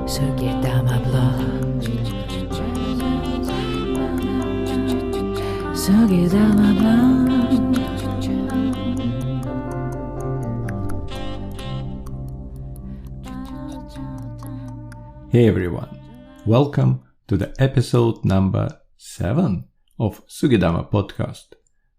Sugidama blog. Sugidama blog. Hey everyone, welcome to the episode number 7 of Sugidama Podcast,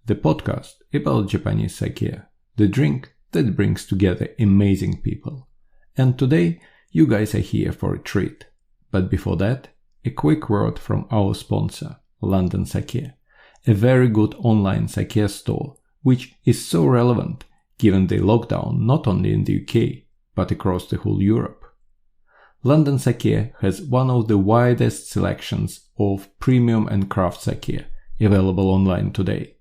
the podcast about Japanese sake, the drink that brings together amazing people. And today, you guys are here for a treat. But before that, a quick word from our sponsor, London Sake, a very good online sake store, which is so relevant given the lockdown not only in the UK, but across the whole Europe. London Sake has one of the widest selections of premium and craft sake available online today.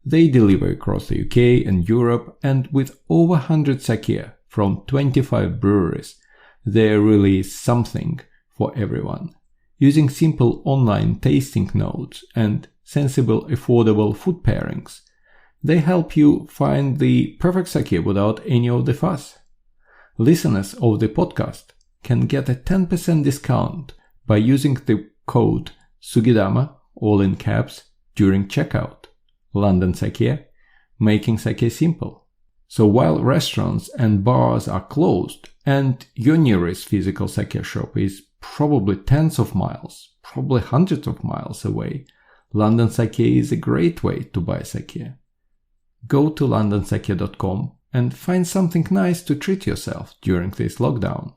They deliver across the UK and Europe, and with over 100 sake from 25 breweries, there really is something for everyone. Using simple online tasting notes and sensible, affordable food pairings, they help you find the perfect sake without any of the fuss. Listeners of the podcast can get a 10% discount by using the code SUGIDAMA, all in caps, during checkout. London Sake, making sake simple. So while restaurants and bars are closed and your nearest physical sake shop is probably tens of miles, probably hundreds of miles away, London Sake is a great way to buy sake. Go to londonsake.com and find something nice to treat yourself during this lockdown.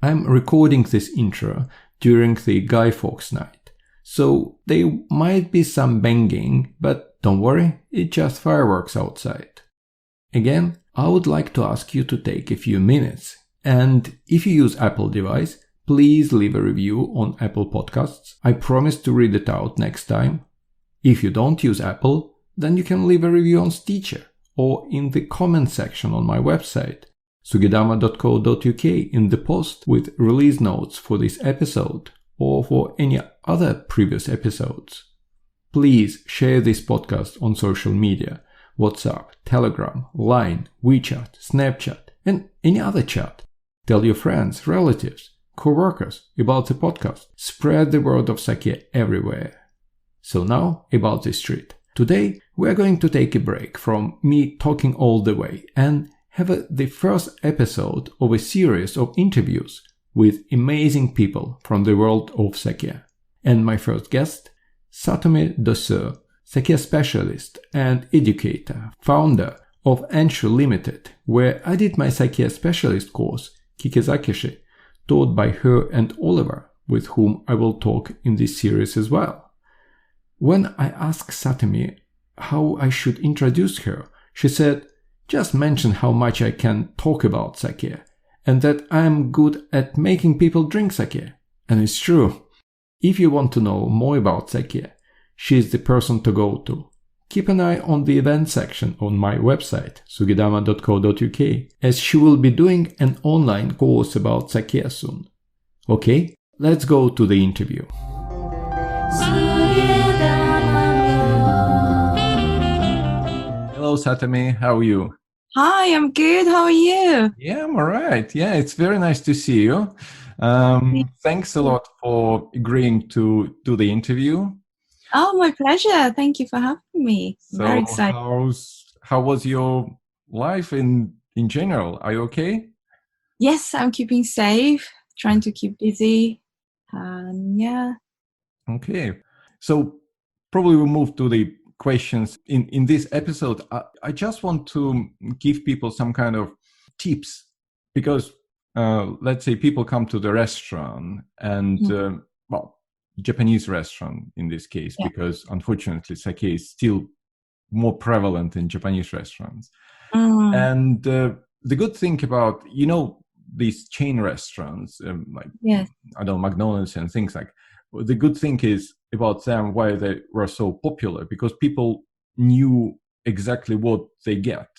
I'm recording this intro during the Guy Fawkes night, so there might be some banging, but don't worry, it's just fireworks outside. Again, I would like to ask you to take a few minutes, and if you use Apple device, please leave a review on Apple Podcasts. I promise to read it out next time. If you don't use Apple, then you can leave a review on Stitcher or in the comment section on my website, sugidama.co.uk, in the post with release notes for this episode or for any other previous episodes. Please share this podcast on social media, WhatsApp, Telegram, Line, WeChat, Snapchat, and any other chat. Tell your friends, relatives, co-workers about the podcast. Spread the word of sake everywhere. So now about this treat. Today we are going to take a break from me talking all the way and have the first episode of a series of interviews with amazing people from the world of sake. And my first guest, Satomi Dosseur, sake specialist and educator, founder of Genshu Limited, where I did my sake specialist course, Kikisake-shi, taught by her and Oliver, with whom I will talk in this series as well. When I asked Satomi how I should introduce her, she said, just mention how much I can talk about sake, and that I am good at making people drink sake. And it's true. If you want to know more about sake, she is the person to go to. Keep an eye on the event section on my website, sugidama.co.uk, as she will be doing an online course about sake soon. Okay, let's go to the interview. Hello Satomi, how are you? Hi, I'm good. How are you? Yeah, I'm all right. Yeah, it's very nice to see you. Thanks a lot for agreeing to do the interview. Oh, my pleasure. Thank you for having me. So Very excited. how was your life in general? Are you okay? Yes, I'm keeping safe, trying to keep busy. Yeah. Okay. So probably we'll move to the questions. In this episode, I just want to give people some kind of tips because let's say people come to the restaurant and Japanese restaurant in this case, because unfortunately sake is still more prevalent in Japanese restaurants. And the good thing about, these chain restaurants, I don't know, McDonald's and things like, the good thing is about them, why they were so popular, because people knew exactly what they get.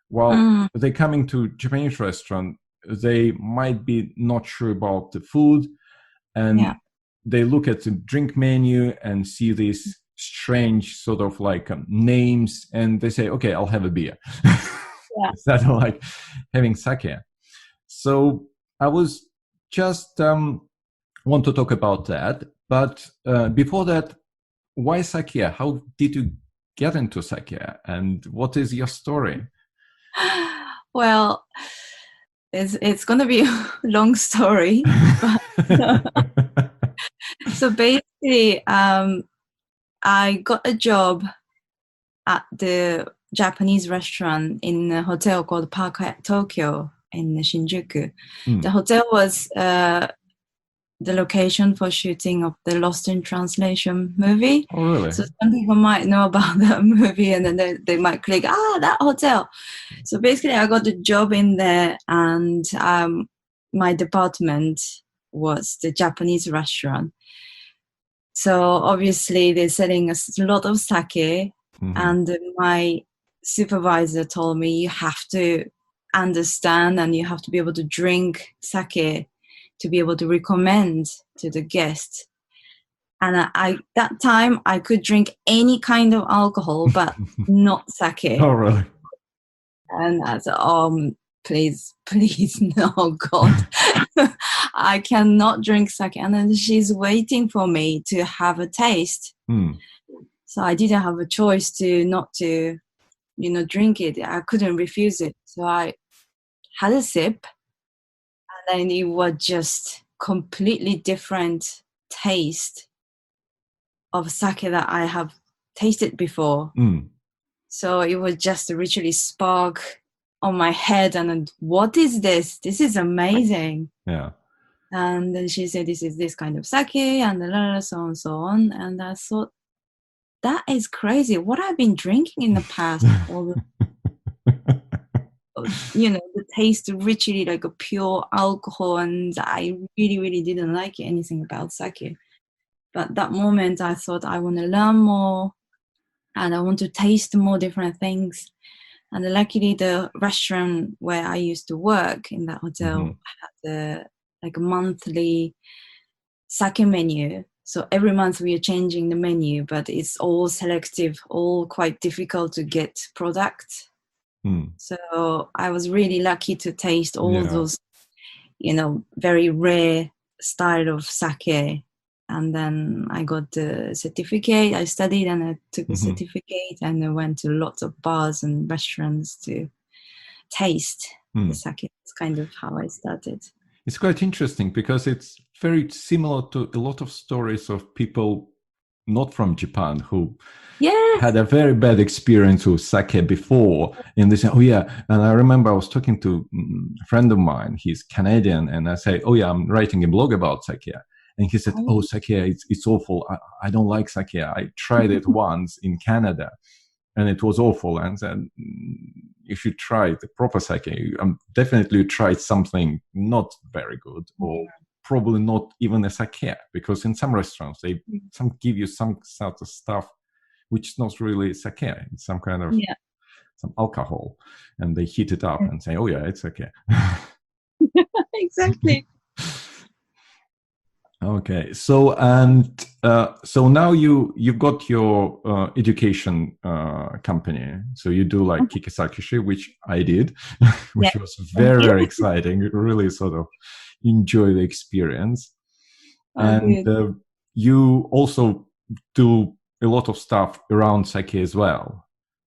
While they coming to Japanese restaurant, they might be not sure about the food, and they look at the drink menu and see these strange sort of like names, and they say, okay, I'll have a beer. Instead of like having sake. So I was just want to talk about that. But before that, why sake? How did you get into sake? And what is your story? Well, it's going to be a long story. So basically, I got a job at the Japanese restaurant in a hotel called Park Hyatt Tokyo in Shinjuku. The hotel was the location for shooting of the Lost in Translation movie. Oh, really? So some people might know about that movie, and then they might click, that hotel. So basically, I got the job in there, and my department was the Japanese restaurant. So obviously, they're selling a lot of sake, and my supervisor told me, you have to understand and you have to be able to drink sake to be able to recommend to the guests. And I that time I could drink any kind of alcohol, but not sake. Oh, really? And I said, please, no, God, I cannot drink sake. And then she's waiting for me to have a taste. So I didn't have a choice not to drink it. I couldn't refuse it. So I had a sip. And then it was just completely different taste of sake that I have tasted before. So it was just literally spark on my head, and then, what is this? This is amazing. Yeah. And then she said, this is this kind of sake, and so on, so on. And I thought, that is crazy. What I've been drinking in the past, the taste richly like a pure alcohol, and I really, really didn't like anything about sake. But that moment I thought, I want to learn more and I want to taste more different things. And luckily the restaurant where I used to work in that hotel had a monthly sake menu. So every month we are changing the menu, but it's all selective, all quite difficult to get products. So I was really lucky to taste all those, very rare style of sake. And then I got the certificate. I studied and I took the certificate, and I went to lots of bars and restaurants to taste the sake. It's kind of how I started. It's quite interesting because it's very similar to a lot of stories of people not from Japan who had a very bad experience with sake before, and they say, and I remember I was talking to a friend of mine, he's Canadian, and I say, I'm writing a blog about sake, and he said, sake, it's awful, I don't like sake, I tried it once in Canada and it was awful, and said, you should try the proper sake. Definitely tried something not very good, or probably not even a sake, because in some restaurants they give you some sort of stuff which is not really sake. It's some kind of some alcohol, and they heat it up and say, it's sake. Exactly. Okay, so so now you've got your education company. So you do like Kikisake-shi, which I did, which was very, very exciting. Really sort of enjoy the experience. And you also do a lot of stuff around sake as well.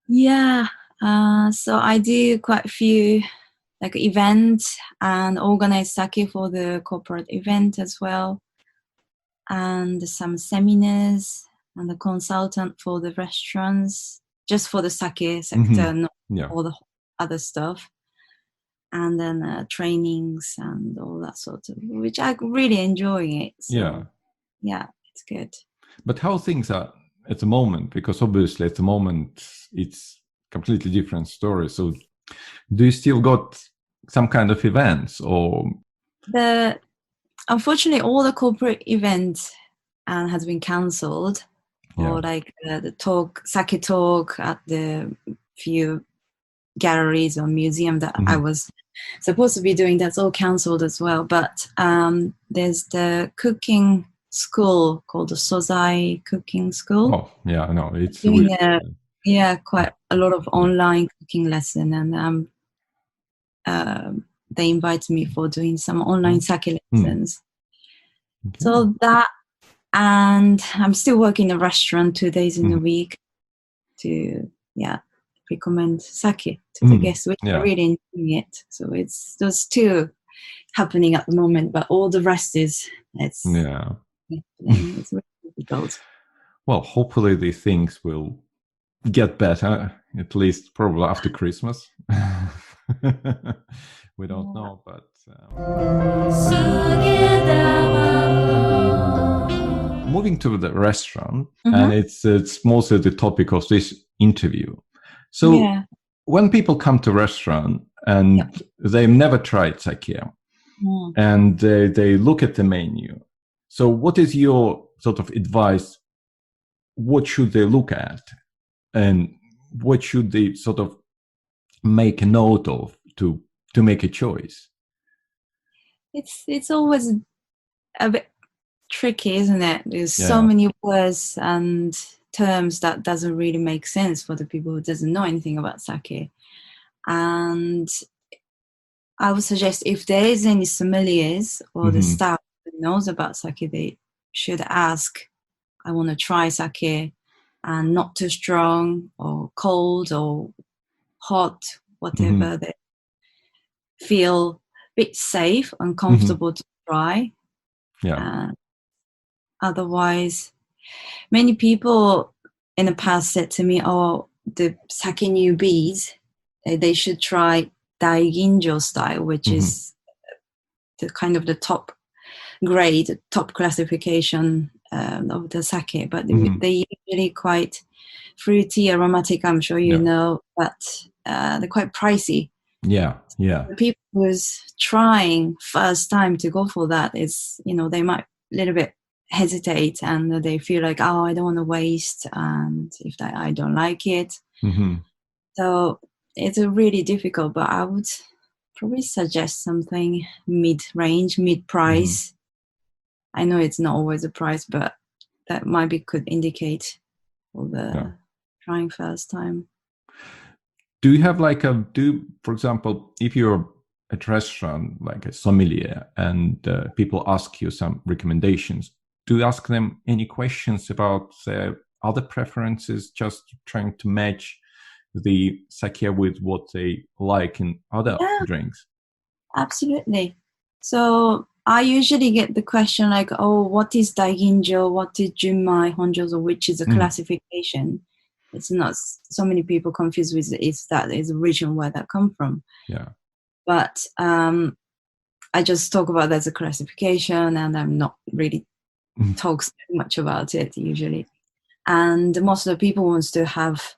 Yeah, so I do quite a few like events and organize sake for the corporate event as well, and some seminars, and a consultant for the restaurants, just for the sake sector, not all the other stuff. And then trainings and all that sort of, which I really enjoy it. So, yeah, it's good. But how things are at the moment? Because obviously at the moment it's completely different story. So do you still got some kind of events, or? Unfortunately, all the corporate events has been cancelled, or like the sake talk at the few galleries or museum that I was supposed to be doing, that's all cancelled as well. But there's the cooking school called the Sozai Cooking School. Oh, yeah, I know. It's doing quite a lot of online cooking lesson, and they invited me for doing some online sake lessons. Okay. So that, and I'm still working in a restaurant 2 days in a week to recommend sake to the guests, which are really enjoying it. So it's those two happening at the moment, but all the rest is it's really difficult. Well, hopefully these things will get better, at least probably after Christmas. We don't know, but moving to the restaurant, and it's mostly the topic of this interview. So when people come to restaurant and they've never tried sake, and they look at the menu, so what is your sort of advice? What should they look at, and what should they sort of make a note of to make a choice? It's always a bit tricky, isn't it? There's so many words and terms that doesn't really make sense for the people who doesn't know anything about sake. And I would suggest if there is any sommeliers or the staff that knows about sake, they should ask, I want to try sake, and not too strong or cold or hot, whatever they feel a bit safe and comfortable to try. Otherwise, many people in the past said to me, the sake newbies, they should try Daiginjo style, which is the kind of the top grade, top classification of the sake, but they usually quite fruity, aromatic, I'm sure you know, but they're quite pricey. The people who's trying first time to go for that is, they might a little bit hesitate, and they feel like, I don't want to waste, and if I don't like it. So it's really difficult, but I would probably suggest something mid-range, mid-price. I know it's not always a price, but that could indicate for the trying first time. Do you have for example, if you're at a restaurant, like a sommelier, and people ask you some recommendations, do you ask them any questions about their other preferences, just trying to match the sake with what they like in other drinks? Absolutely. So I usually get the question like, what is Daiginjo, what is Junmai, Honjozo, which is a classification. It's not so many people confused with that is a region where that come from. But I just talk about that as a classification, and I'm not really talk so much about it usually. And most of the people wants to have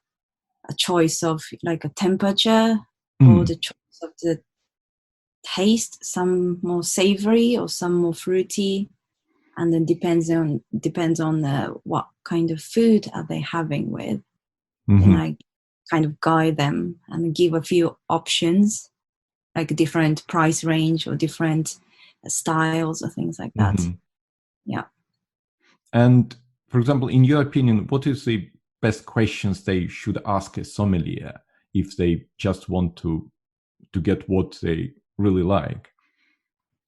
a choice of like a temperature or the choice of the taste, some more savory or some more fruity, and then depends on what kind of food are they having with. And I kind of guide them and give a few options, like a different price range or different styles or things like that. And for example, in your opinion, what is the best questions they should ask a sommelier if they just want to get what they really like?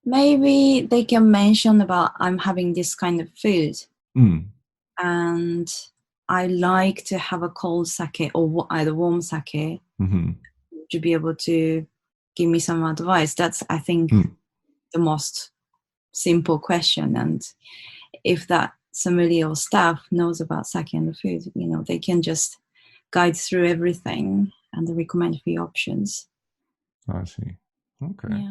Maybe they can mention about, I'm having this kind of food and I like to have a cold sake or either warm sake. To be able to give me some advice. That's, I think, the most simple question. And if that sommelier or staff knows about sake and the food, they can just guide through everything and recommend a few options. I see. Okay.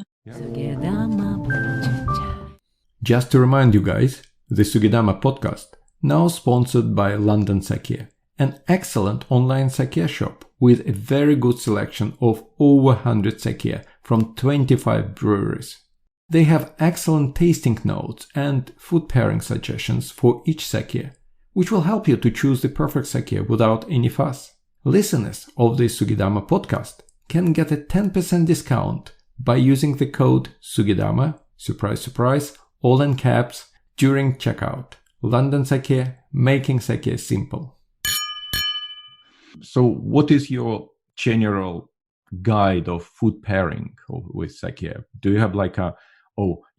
Just to remind you guys, the Sugedama podcast, now sponsored by London Sake, an excellent online sake shop with a very good selection of over 100 sake from 25 breweries. They have excellent tasting notes and food pairing suggestions for each sake, which will help you to choose the perfect sake without any fuss. Listeners of the Sugedama podcast can get a 10% discount by using the code Sugedama, surprise, surprise, all in caps, during checkout. London Sake, making sake simple. So what is your general guide of food pairing with sake? Do you have like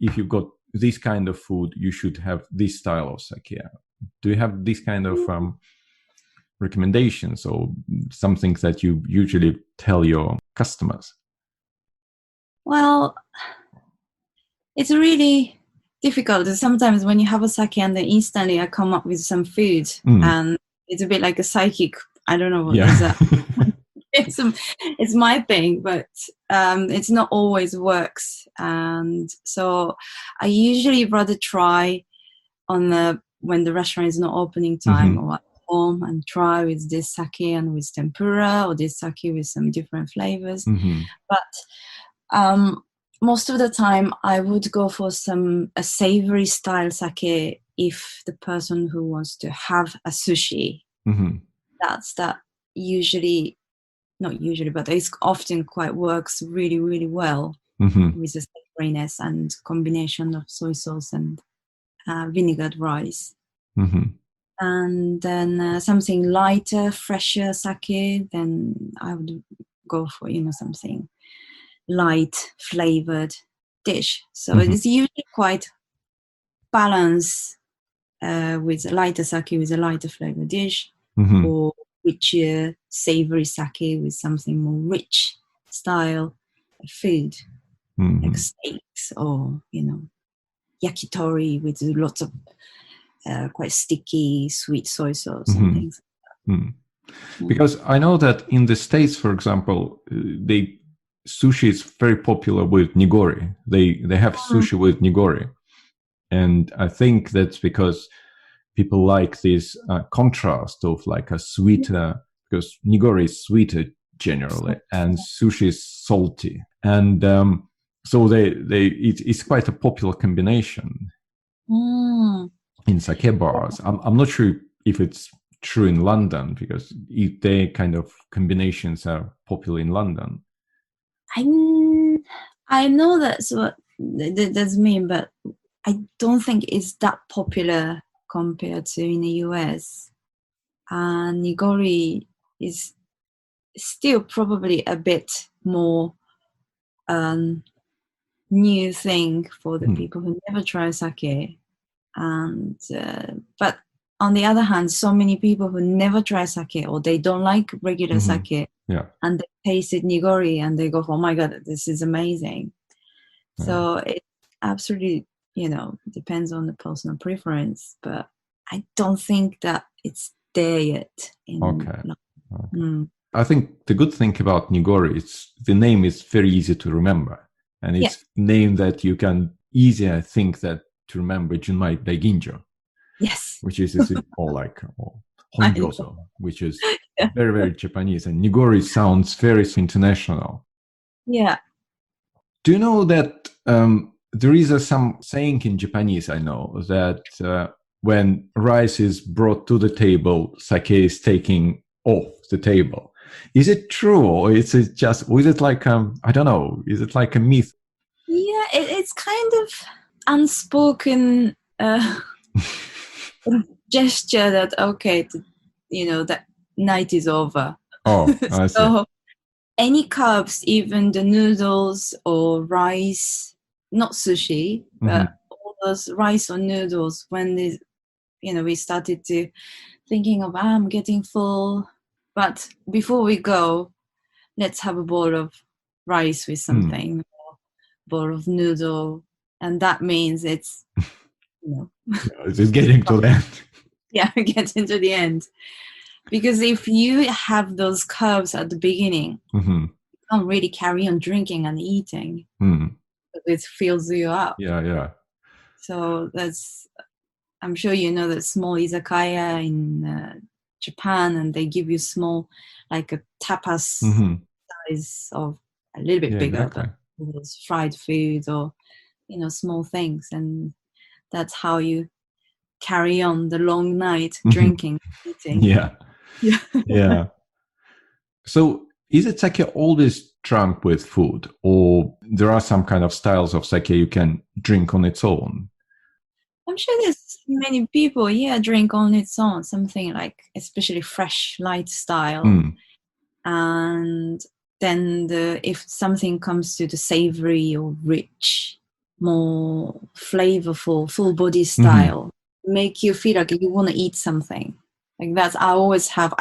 if you've got this kind of food, you should have this style of sake? Do you have this kind of recommendations or something that you usually tell your customers? Well, it's really difficult. Sometimes when you have a sake and then instantly I come up with some food, and it's a bit like a psychic. I don't know what is that. It's my thing, but it's not always works. And so I usually rather try when the restaurant is not opening time or at home, and try with this sake and with tempura, or this sake with some different flavors. But most of the time I would go for a savory style sake if the person who wants to have a sushi. That usually, not usually, but it's often quite works really, really well with the savoriness and combination of soy sauce and vinegared rice. And then something lighter, fresher sake, then I would go for, something light flavored dish. So it's usually quite balanced with a lighter sake with a lighter flavored dish, or richer savory sake with something more rich style food, like steaks, or yakitori with lots of quite sticky sweet soy sauce and things like that. Because I know that in the States, for example, sushi is very popular with nigori. They have sushi with nigori, and I think that's because people like this contrast of like a sweeter, because nigori is sweeter generally, and sushi is salty, and so it's quite a popular combination in sake bars. I'm not sure if it's true in London, because their kind of combinations are popular in London. I know that's what that's mean, but I don't think it's that popular compared to in the US. And nigori is still probably a bit more new thing for the people who never try sake. And but on the other hand, so many people who never try sake, or they don't like regular sake, and they tasted nigori and they go, "Oh my god, this is amazing!" So it absolutely, depends on the personal preference, but I don't think that it's there yet. I think the good thing about nigori is the name is very easy to remember, and it's a name that you can easily, I think, that to remember Junmai Daiginjo. Yes. Which is all like Honjozo, which is very, very Japanese. And nigori sounds very international. Yeah. Do you know that there is some saying in Japanese, I know, that when rice is brought to the table, sake is taken off the table. Is it true, or is it just, or is it like, I don't know, is it like a myth? Yeah, it's kind of unspoken gesture that that night is over. I see. So any carbs, even the noodles or rice, not sushi, but all those rice or noodles, when we started to thinking of I'm getting full, but before we go, let's have a bowl of rice with something, or bowl of noodle, and that means it's it's getting to the end. Yeah, getting to the end. Because if you have those carbs at the beginning, you can't really carry on drinking and eating. It fills you up. Yeah. So I'm sure you know that small izakaya in Japan, and they give you small, like a tapas size of a little bit bigger, exactly. But those fried foods or small things, and that's how you carry on the long night drinking, eating. Yeah. So is it sake always drunk with food, or there are some kind of styles of sake you can drink on its own? I'm sure there's many people, drink on its own, something like especially fresh, light style. And then if something comes to the savory or rich, more flavorful, full body style, make you feel like you want to eat something. Like that's, I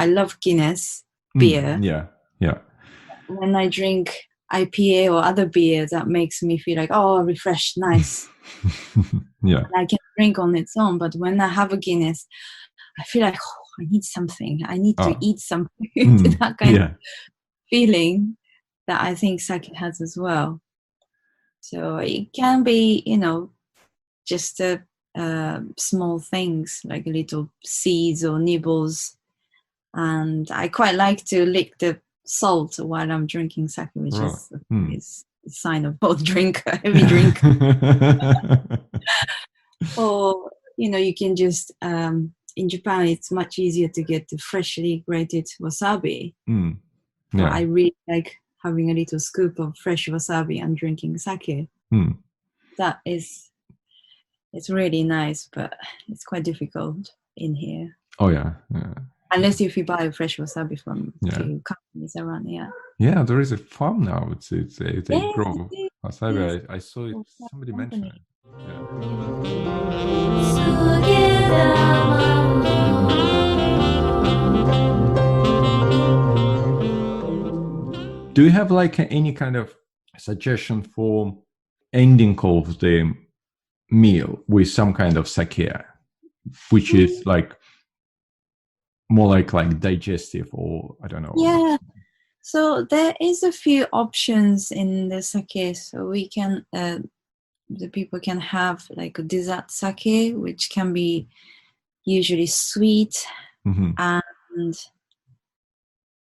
love Guinness beer. Yeah. When I drink IPA or other beer, that makes me feel like, oh, refreshed, nice. Yeah. And I can drink on its own, but when I have a Guinness, I feel like, oh, I need something. I need to eat something. That kind of feeling that I think sake has as well. So it can be, just small things like little seeds or nibbles. And I quite like to lick the salt while I'm drinking sake, which is a sign of old drinker, heavy drinker. Or, you can just, in Japan, it's much easier to get the freshly grated wasabi. Yeah. I really like having a little scoop of fresh wasabi and drinking sake. That is, it's really nice, but it's quite difficult in here. Oh, yeah. Unless if you buy fresh wasabi from a few companies around here. Yeah, there is a farm now. They Yes, grow wasabi. yes. I saw it. Somebody mentioned it. Do you have like any kind of suggestion for ending of the meal with some kind of sake, which is like more like digestive, or I don't know? Yeah. So there is a few options in the sake. So we can, the people can have like a dessert sake, which can be usually sweet, and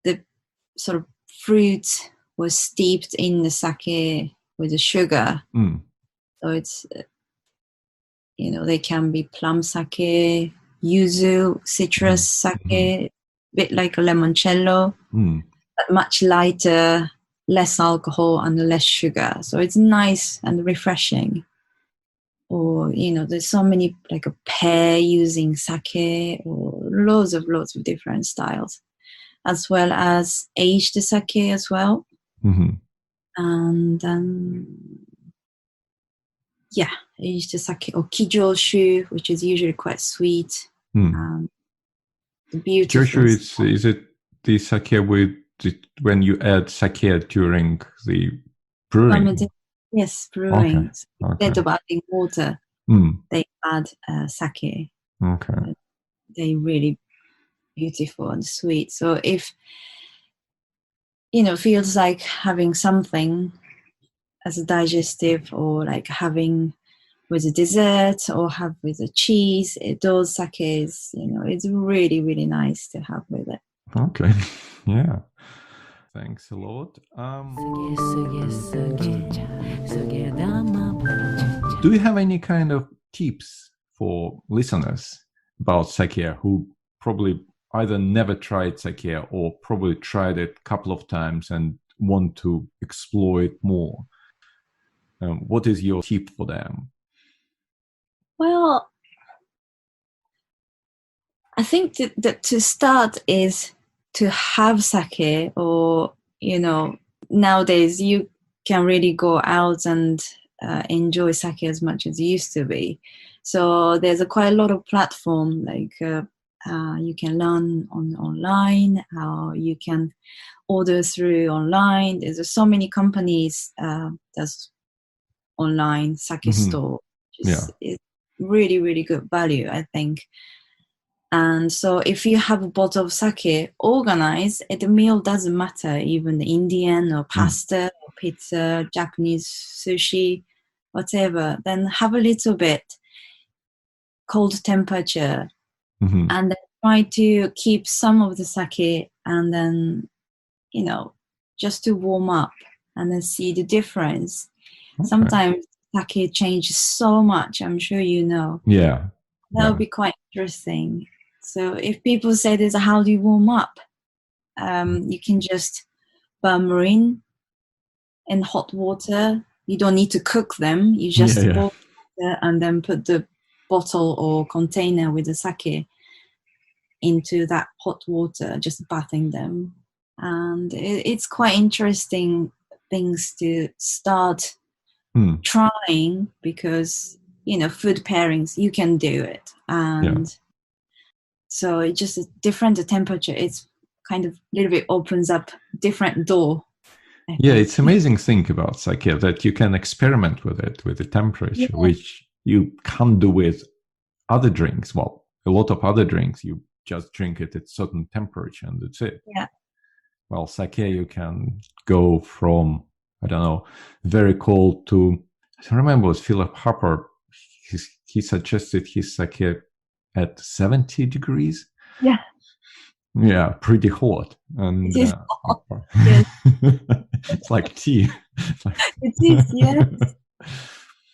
the sort of fruit was steeped in the sake with the sugar. So it's, they can be plum sake, yuzu, citrus sake, a bit like a limoncello, but much lighter, less alcohol and less sugar. So it's nice and refreshing. Or, there's so many, like a pear using sake, or loads of different styles, as well as aged sake as well. And aged sake, or kijoshu, which is usually quite sweet. Beautiful. Kijoshu, is it the sake when you add sake during the brewing? Yes, brewing. Okay. Instead of adding water, they add sake. Okay. They're really beautiful and sweet. So if, feels like having something as a digestive, or like having with a dessert, or have with a cheese, those sakes, it's really, really nice to have with it. Okay. Yeah. Thanks a lot. Do you have any kind of tips for listeners about sake who probably either never tried sake or probably tried it a couple of times and want to explore it more? What is your tip for them? Well, I think that to start is to have sake, or, nowadays you can really go out and enjoy sake as much as it used to be. So there's quite a lot of platform, like you can learn online, you can order through online. There's so many companies that's online sake store, which is really, really good value, I think. And so if you have a bottle of sake organized, the meal doesn't matter, even the Indian or pasta or pizza, Japanese sushi, whatever, then have a little bit cold temperature, and then try to keep some of the sake, and then, just to warm up and then see the difference. Okay. Sometimes sake changes so much, I'm sure you know. Yeah. That would be quite interesting. So if people say this, how do you warm up? You can just burn marine in hot water. You don't need to cook them. You just boil water and then put the bottle or container with the sake into that hot water, just bathing them. and it's quite interesting things to start trying, because food pairings, you can do it, and so it's just a different temperature. It's kind of a little bit opens up different door. Yeah, it's amazing thing about sake that you can experiment with it with the temperature, which you can't do with other drinks. Well, a lot of other drinks, you just drink it at certain temperature and that's it. Yeah. Well, sake, you can go from, I don't know, very cold to, I don't remember, it was Philip Harper. He suggested his sake at 70 degrees. Yeah. Yeah, pretty hot. And it is hot. Yes. it's like tea. It is, yes.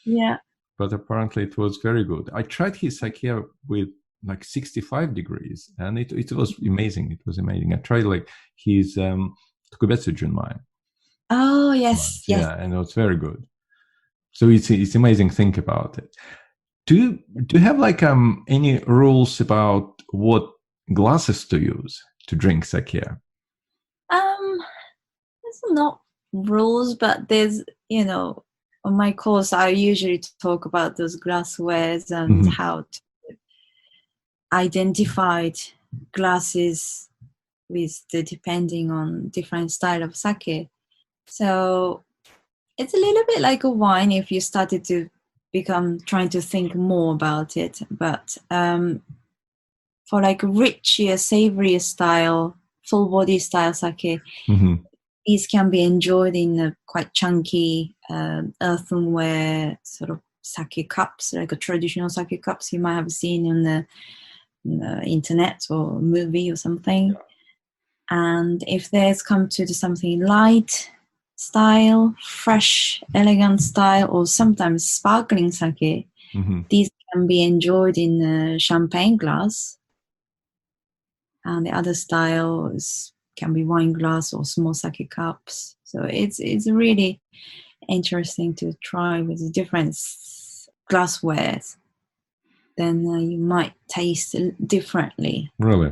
Yeah. But apparently it was very good. I tried his sake with like 65 degrees, and it was amazing. It was amazing. I tried like his Tokubetsu Junmai. Oh, yes, yes. Yeah, and it was very good. So it's amazing. Think about it. Do you have like any rules about what glasses to use to drink sake? There's not rules, but there's, on my course, I usually talk about those glasswares and how to identify glasses with depending on different style of sake. So it's a little bit like a wine if you started to trying to think more about it. But for like richer, savory style, full body style sake, these can be enjoyed in a quite chunky earthenware sort of sake cups, like a traditional sake cups you might have seen on the internet or movie or something. And if there's come to something light style, fresh, elegant style, or sometimes sparkling sake, these can be enjoyed in a champagne glass. And the other styles can be wine glass or small sake cups. So it's really interesting to try with the different glasswares. Then you might taste differently. Really?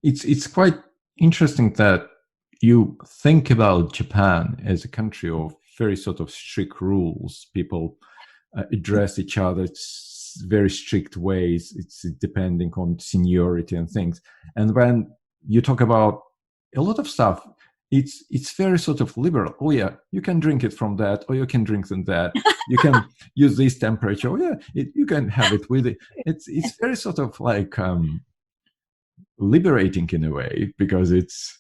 It's quite interesting that you think about Japan as a country of very sort of strict rules. People address each other very strict ways. It's depending on seniority and things. And when you talk about a lot of stuff, it's very sort of liberal. Oh yeah, you can drink it from that, or you can drink from that. You can use this temperature. Oh yeah, you can have it with it. It's very sort of like liberating in a way, because it's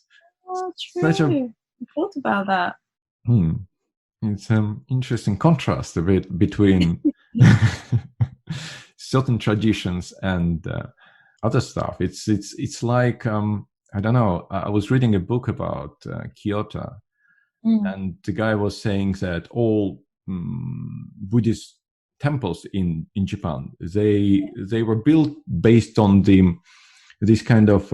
such a. I thought about that. It's an interesting contrast a bit between certain traditions and other stuff. It's like I don't know. I was reading a book about Kyoto, and the guy was saying that all Buddhist temples in Japan, they were built based on this kind of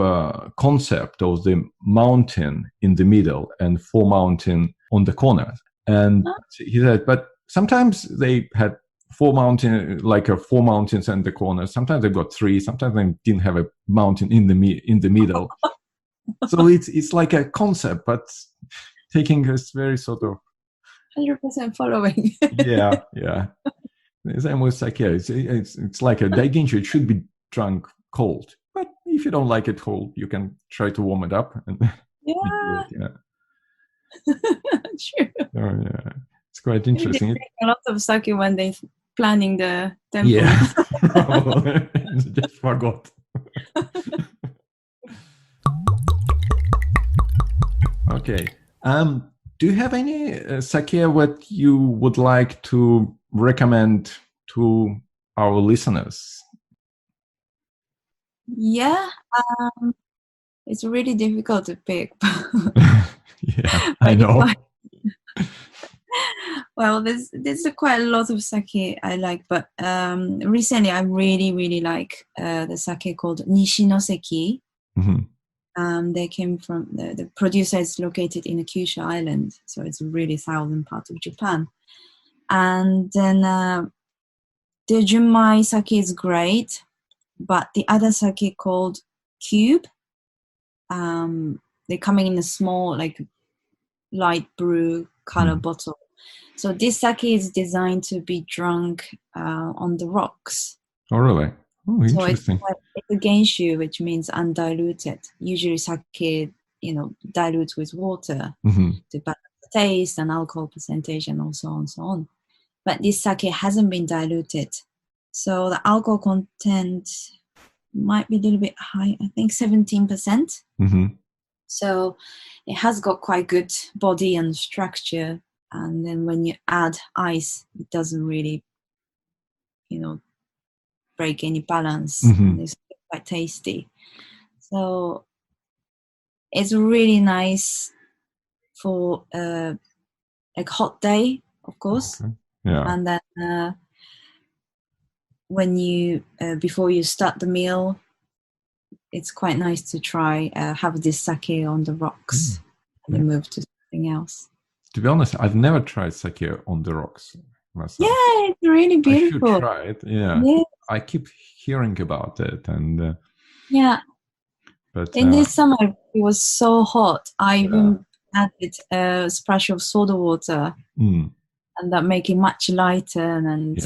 concept of the mountain in the middle and 4 mountains on the corners. And he said, but sometimes they had 4 mountains, like 4 mountains and the corners. Sometimes they got 3. Sometimes they didn't have a mountain in the middle. So it's like a concept, but taking us very sort of 100% following. yeah. The same with sake. It's like a daigenshu. It should be drunk cold, but if you don't like it cold, you can try to warm it up. And Yeah. True. Oh, yeah. It's quite interesting. They drink a lot of sake when they're planning the temple. Yeah. Just forgot. Okay. Do you have any sake what you would like to recommend to our listeners? Yeah. It's really difficult to pick. Yeah, I know. Well, there's quite a lot of sake I like, but recently I really like the sake called Nishinoseki. They came from the producer is located in the Kyushu Island, so it's really southern part of Japan. And then the Junmai sake is great, but the other sake called Cube, they're coming in a small, like light blue color bottle. So this sake is designed to be drunk on the rocks. Oh, really? Oh, interesting. So it's a Genshu, which means undiluted. Usually sake, dilutes with water to balance the taste and alcohol percentage and so on and so on. But this sake hasn't been diluted. So the alcohol content might be a little bit high, I think 17%. So it has got quite good body and structure. And then when you add ice, it doesn't really, break any balance. And it's quite tasty. So it's really nice for like hot day, of course. Okay. Yeah. And then when you before you start the meal, it's quite nice to try have this sake on the rocks and then move to something else. To be honest, I've never tried sake on the rocks myself. Yeah, it's really beautiful. I should try it. Yeah. I keep hearing about it, and but in this summer it was so hot. I even added a splash of soda water, and that make it much lighter. And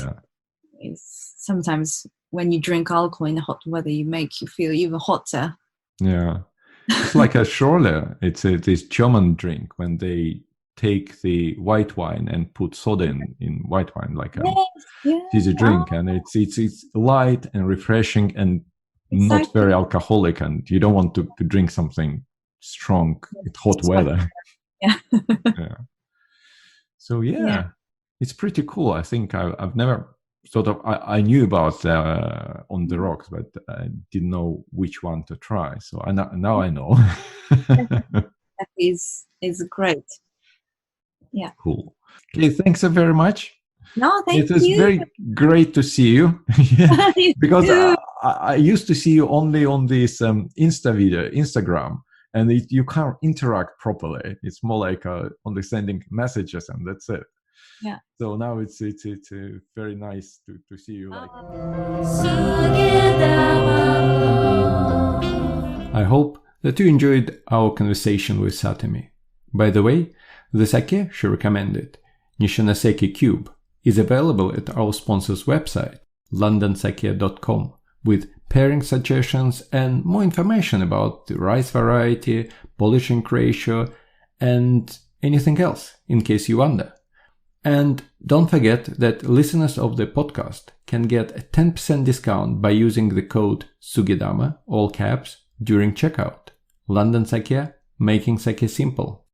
it's sometimes when you drink alcohol in the hot weather, you feel even hotter. Yeah, it's like a Schorle. It's this German drink when they take the white wine and put soda in white wine, like a easy drink, and it's light and refreshing and not very alcoholic, and you don't want to drink something strong in hot weather. So it's pretty cool. I think I've never sort of I knew about on the rocks, but I didn't know which one to try. So now I know. That is great. Yeah. Cool. Okay, thanks so very much. No, thank you. It was very great to see you. Because I used to see you only on this Instagram, and you can't interact properly. It's more like only sending messages, and that's it. Yeah. So now it's very nice to see you. Like. I hope that you enjoyed our conversation with Satomi. By the way, the sake she recommended, Nishinoseki Cube, is available at our sponsor's website, londonsake.com, with pairing suggestions and more information about the rice variety, polishing ratio, and anything else, in case you wonder. And don't forget that listeners of the podcast can get a 10% discount by using the code SUGEDAMA, all caps, during checkout. London Sake, making sake simple.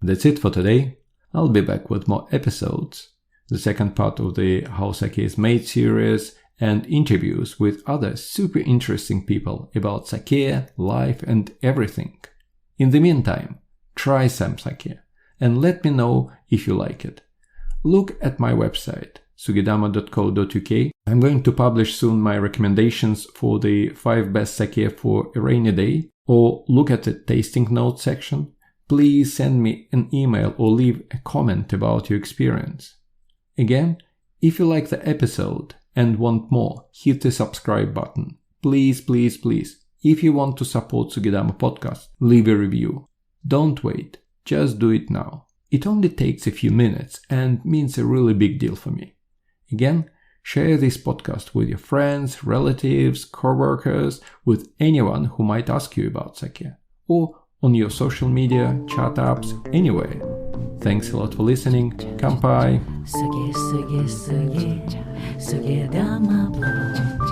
That's it for today. I'll be back with more episodes, the second part of the How Sake is Made series, and interviews with other super interesting people about sake, life, and everything. In the meantime, try some sake and let me know if you like it. Look at my website, sugedama.co.uk. I'm going to publish soon my recommendations for the 5 best sake for a rainy day, or look at the tasting notes section. Please send me an email or leave a comment about your experience. Again, if you like the episode and want more, hit the subscribe button. Please, please, please. If you want to support Sugedama podcast, leave a review. Don't wait. Just do it now. It only takes a few minutes and means a really big deal for me. Again, share this podcast with your friends, relatives, coworkers, with anyone who might ask you about sake, or on your social media, chat apps, anywhere. Thanks a lot for listening. Kampai. Suge, suge, suge, Sugedama blog.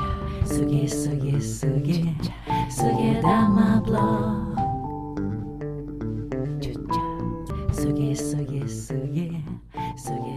Suge, suge, suge, Sugedama blog. Suge, suge, suge, suge.